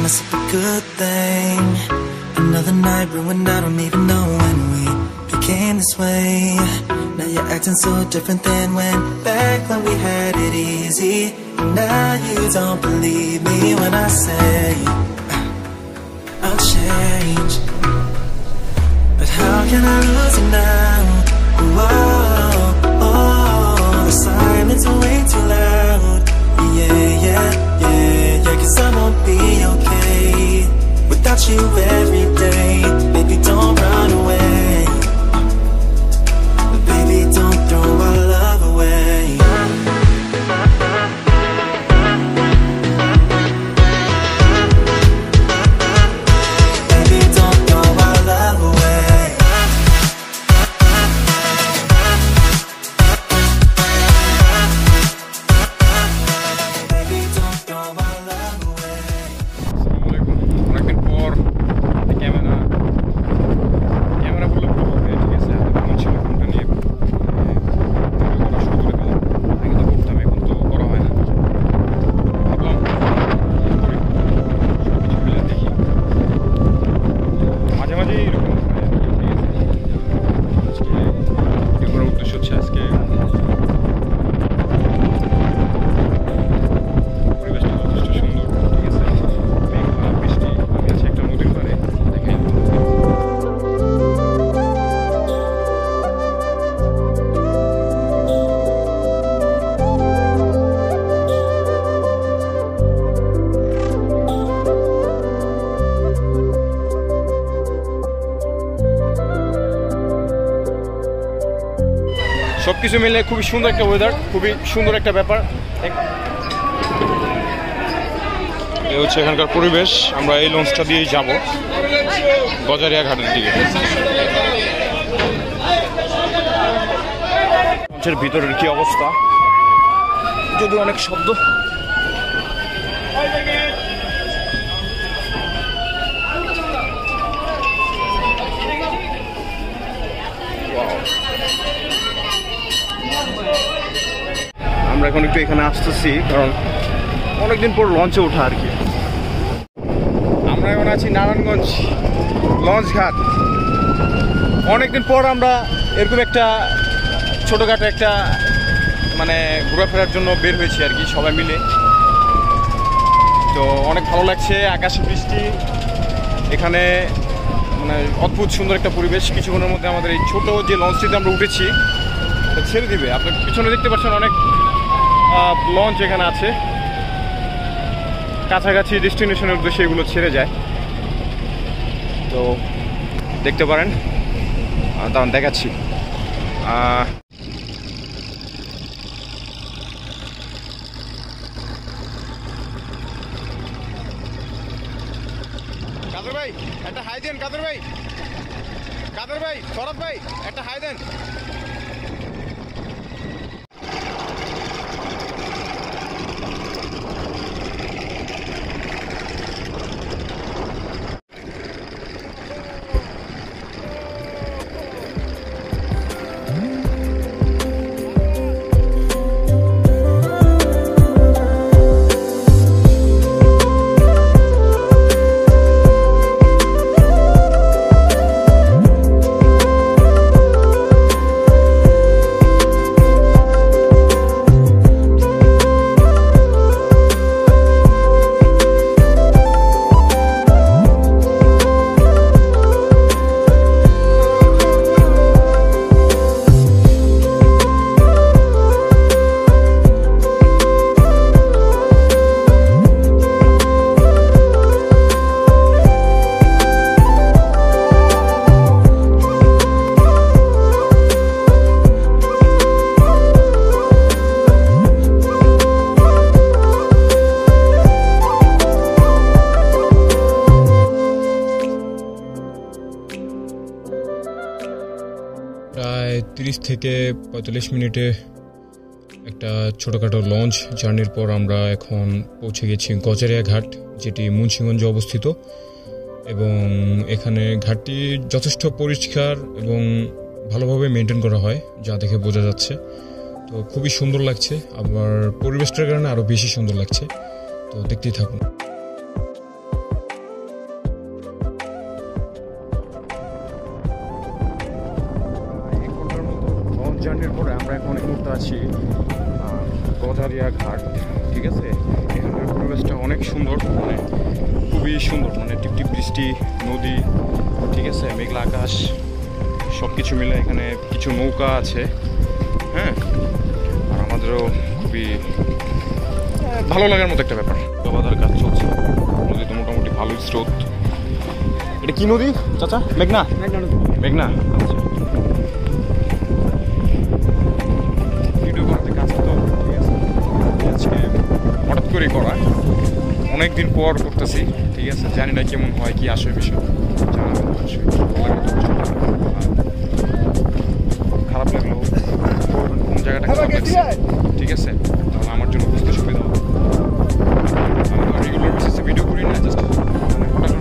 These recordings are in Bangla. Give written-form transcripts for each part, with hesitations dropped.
myself a good thing. Another night ruined, I don't even know when we became this way. Now you're acting so different than back when we had it easy. And now you don't believe me when I say I'll change. But how can I lose you now? Whoa, oh, the silence is way too loud. Yeah, 'cause I won't be okay without you every day. Baby, don't run away. Baby, don't throw our love away. Baby, don't throw our love away. Baby, don't throw our love away. অনেকদিন পর ক্যামেরা বললে ভুল হবে, ঠিক আছে? এতক্ষণ ছিল ফোনটা নিয়ে করা শুরু করে দিলাম। আগে তো করতাম, এখন তো করা হয় না। ভাবলাম করি, সবকিছু মিলে দেখি। মাঝে মাঝে এরকম হয়, ঠিক আছে? আজকে ভিডিও করার উদ্দেশ্য হচ্ছে আজকে পরিবেশটা যথেষ্ট সুন্দর, ঠিক আছে? মেঘলা বৃষ্টি, আমি আছি একটা নদীর পাড়ে, দেখেন। সবকিছু মিলে খুবই সুন্দর একটা ওয়েদার, খুবই সুন্দর একটা ব্যাপার। এই হচ্ছে এখানকার পরিবেশ। আমরা এই লঞ্চটা দিয়েই যাব গজারিয়া ঘাটের দিকে। লঞ্চের ভিতরের কি অবস্থা, যদি অনেক শব্দ। আমরা এখন একটু এখানে আসতেছি কারণ অনেকদিন পর লঞ্চে ওঠা আর কি। আমরা এখন আছি নারায়ণগঞ্জ লঞ্চ ঘাট। অনেকদিন পর আমরা এরকম একটা ছোটোখাটো একটা মানে ঘোরাফেরার জন্য বের হয়েছি আর কি, সবাই মিলে। তো অনেক ভালো লাগছে, আকাশে বৃষ্টি, এখানে মানে অদ্ভুত সুন্দর একটা পরিবেশ। কিছুক্ষণের মধ্যে আমাদের এই ছোটো যে লঞ্চটিতে আমরা উঠেছি ছেড়ে দিবে। আপনি পিছনে দেখতে পাচ্ছেন অনেক লঞ্চ এখানে আছে, কাছাকাছি ডেস্টিনেশনের উদ্দেশ্যে এগুলো ছেড়ে যায়। তো দেখতে পারেন, দাঁড়ান দেখাচ্ছি। কাদের ভাই একটা হাই দেন, কাদের ভাই, কাদের ভাই, শরৎ ভাই একটা হাই দেন। প্রায় 30 থেকে 45 মিনিটে একটা ছোটোখাটো লঞ্চ জার্নির পর আমরা এখন পৌঁছে গেছি গজারিয়া ঘাট, যেটি মুন্সিগঞ্জে অবস্থিত। এবং এখানে ঘাটটি যথেষ্ট পরিষ্কার এবং ভালোভাবে মেনটেন করা হয়, যা দেখে বোঝা যাচ্ছে। তো খুবই সুন্দর লাগছে, আবার পরিবেশটার কারণে আরও বেশি সুন্দর লাগছে। তো দেখতেই থাকুন। জার্নির পরে আমরা এখন এই মুহূর্তে আছি গজারিয়া ঘাট, ঠিক আছে। এখানকার পরিবেশটা অনেক সুন্দর, মানে খুবই সুন্দর, মানে টিপটিপ বৃষ্টি, নদী, ঠিক আছে, মেঘলা আকাশ, সব কিছু মিলে এখানে কিছু নৌকা আছে, হ্যাঁ। আর আমাদেরও খুবই ভালো লাগার মতো একটা ব্যাপার। বাবাদার কাজ চলছে, নদীতে মোটামুটি ভালোই স্রোত। এটা কি নদী চাচা? মেঘনা। মেঘনা, আচ্ছা। ভিডিও করতে কাজ তো, ঠিক আছে, আজকে হঠাৎ করে করা, অনেকদিন পর করতেছি, ঠিক আছে। জানি না কেমন হয়, কি আসে বিষয়, জানাবেন অবশ্যই। খারাপ লাগলো কোন জায়গাটা খারাপ লাগছে, ঠিক আছে, তাহলে আমার জন্য বুঝতে সুবিধা হবে। রেগুলার বেসিসে ভিডিও করি না, জাস্ট হঠাৎ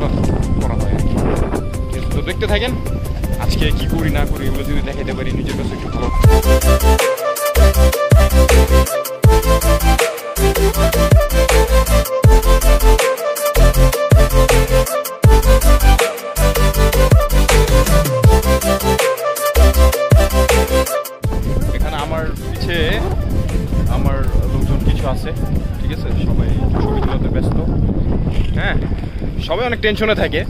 করা হয়। তো দেখতে থাকেন আজকে কি করি না করি, এগুলো যদি দেখাতে পারি নিজের কাছে একটু ভালো। এখানে আমার পিছে আমার লোকজন কিছু আছে, ঠিক আছে, সবাই ছবি তোলাতে ব্যস্ত, হ্যাঁ, সবাই অনেক টেনশনে থাকে।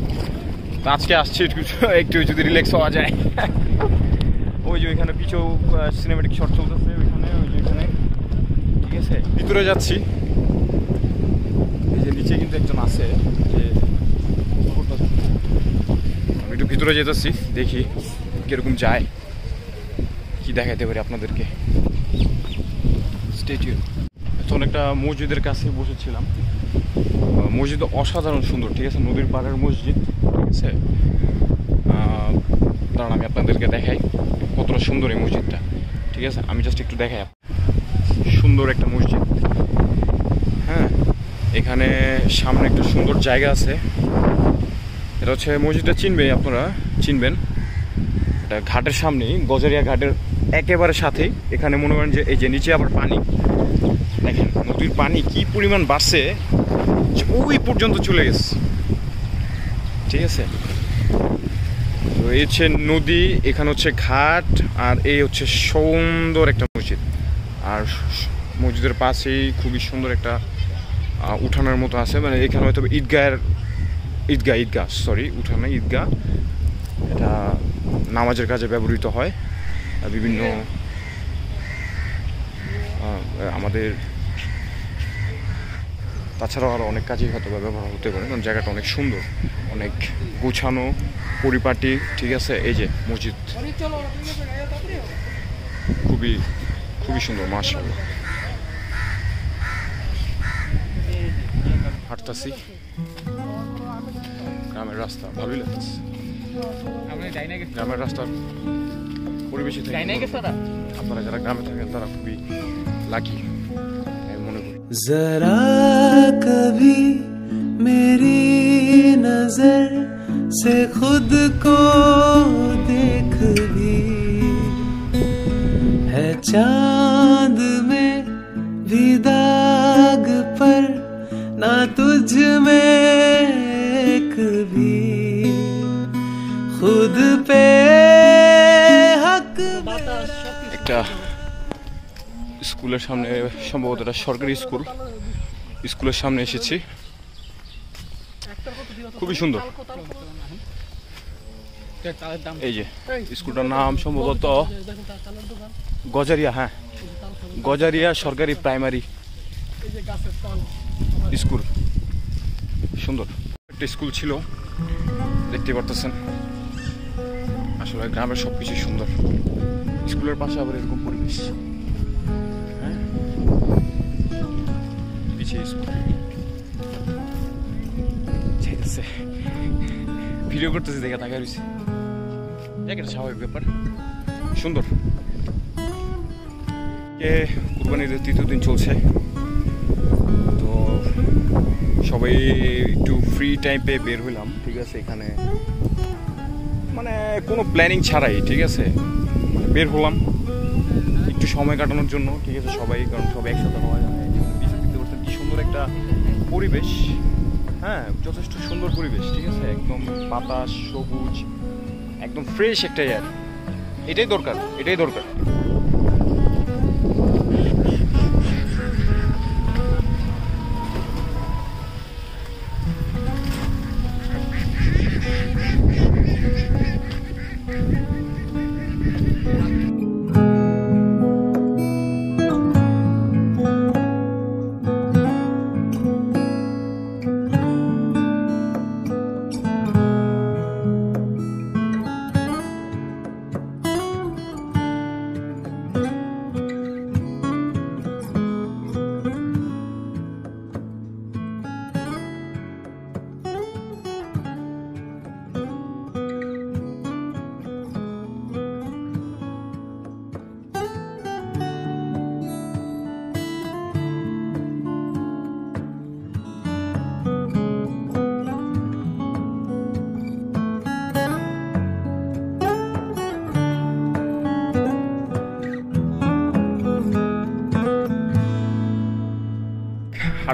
তো আজকে আসছে একটু যদি রিল্যাক্স হওয়া যায়। ওই যে ওইখানে পিছু সিনেমেটিক শট চলতেছে, ওইখানে ওই যে ওইখানে, ঠিক আছে। ভিতরে যাচ্ছি, এই যে নিচে কিন্তু একজন আছে, যে আমি একটু ভিতরে যেতেছি, দেখি কিরকম যায়, কি দেখাইতে পারি আপনাদেরকে। স্ট্যাচু এখন একটা মসজিদের কাছে বসেছিলাম। মসজিদ অসাধারণ সুন্দর, ঠিক আছে, নদীর পাড়ের মসজিদ, ঠিক আছে। কারণ আমি আপনাদেরকে দেখাই কতটা সুন্দর এই মসজিদটা, ঠিক আছে। আমি জাস্ট একটু দেখাই, সুন্দর একটা মসজিদ, হ্যাঁ। এখানে সামনে একটা সুন্দর জায়গা আছে, এটা হচ্ছে মসজিদটা আপনারা চিনবেন। এটা ঘাটের সামনেই, গজারিয়া ঘাটের একেবারে সাথেই। এখানে মনে করেন যে এই যে নিচে আবার পানি, দেখেন নদীর পানি কি পরিমাণ বাড়ছে, ওই পর্যন্ত চলে গেছে, ঠিক আছে। তো এই হচ্ছে নদী, এখানে হচ্ছে ঘাট, আর এই হচ্ছে সুন্দর একটা মসজিদ। আর মসজিদের পাশেই খুবই সুন্দর একটা উঠানের মতো আছে, মানে এখানে হয়তো ঈদগাহ সরি, উঠানে ঈদগাহ। এটা নামাজের কাজে ব্যবহৃত হয়, বিভিন্ন আমাদের তাছাড়াও আরও অনেক কাজেই হয়তো ব্যবহার হতে পারে, কারণ জায়গাটা অনেক সুন্দর, অনেক গোছানো পরিপাটি, ঠিক আছে। এই যে মসজিদ খুবই খুবই সুন্দর, মাশাআল্লাহ। হাঁটতাছি গ্রামের রাস্তা, ভালোই লাগতেছে। গ্রামের রাস্তার পরিবেশে আপনারা যারা গ্রামে থাকেন তারা খুবই লাকি মনে করি। जरा कभी मेरी नजर से खुद को देख भी, है चांद में भी दाग पर ना तुझ में एक भी, खुद पे हक। একটা স্কুলের সামনে, সম্ভবত এটা সরকারি স্কুলের সামনে এসেছি, খুবই সুন্দর। এই যে স্কুলটার নাম সম্ভবত গজারিয়া, হ্যাঁ, গজারিয়া সরকারি প্রাইমারি স্কুল। সুন্দর একটা স্কুল ছিল, দেখতে পারতেছেন। আসলে গ্রামের সবকিছু সুন্দর, স্কুলের পাশে আবার এরকম পরিবেশ, হ্যাঁ, পিছিয়ে স্কুল। ভিডিও করতেছি দেখে তাকাই রয়েছে, একটা স্বাভাবিক ব্যাপার, সুন্দর। কুরবানির তৃতীয় দিন চলছে, তো সবাই একটু ফ্রি টাইম পেয়ে বের হইলাম, ঠিক আছে। এখানে মানে কোনো প্ল্যানিং ছাড়াই, ঠিক আছে, মানে বের হলাম একটু সময় কাটানোর জন্য, ঠিক আছে। সবাই, কারণ সবাই একসাথে হওয়া যায়, দেখতে পাচ্ছেন কি সুন্দর একটা পরিবেশ, হ্যাঁ, যথেষ্ট সুন্দর পরিবেশ, ঠিক আছে। একদম বাতাস, সবুজ, একদম ফ্রেশ একটা এয়ার, এটাই দরকার।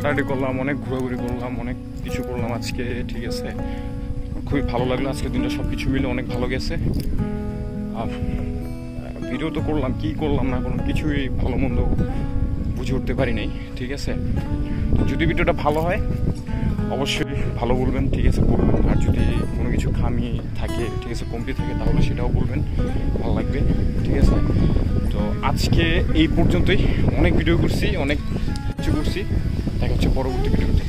হাঁটাহাঁটি করলাম, অনেক ঘোরাঘুরি করলাম, অনেক কিছু করলাম আজকে, ঠিক আছে। খুবই ভালো লাগলো আজকের দিনটা, সব কিছু মিলে অনেক ভালো গেছে। আর ভিডিও তো করলাম, কি করলাম না করলাম কিছুই ভালো মন্দ বুঝে উঠতে পারি নাই, ঠিক আছে। যদি ভিডিওটা ভালো হয় অবশ্যই ভালো বলবেন, ঠিক আছে, বলবেন। আর যদি কোনো কিছু খামি থাকে, ঠিক আছে, কমতি থাকে, তাহলে সেটাও বলবেন, ভালো লাগবে, ঠিক আছে। তো আজকে এই পর্যন্তই, অনেক ভিডিও করছি, অনেক কিছু করছি, দেখা হচ্ছে পরবর্তী ভিডিওতে।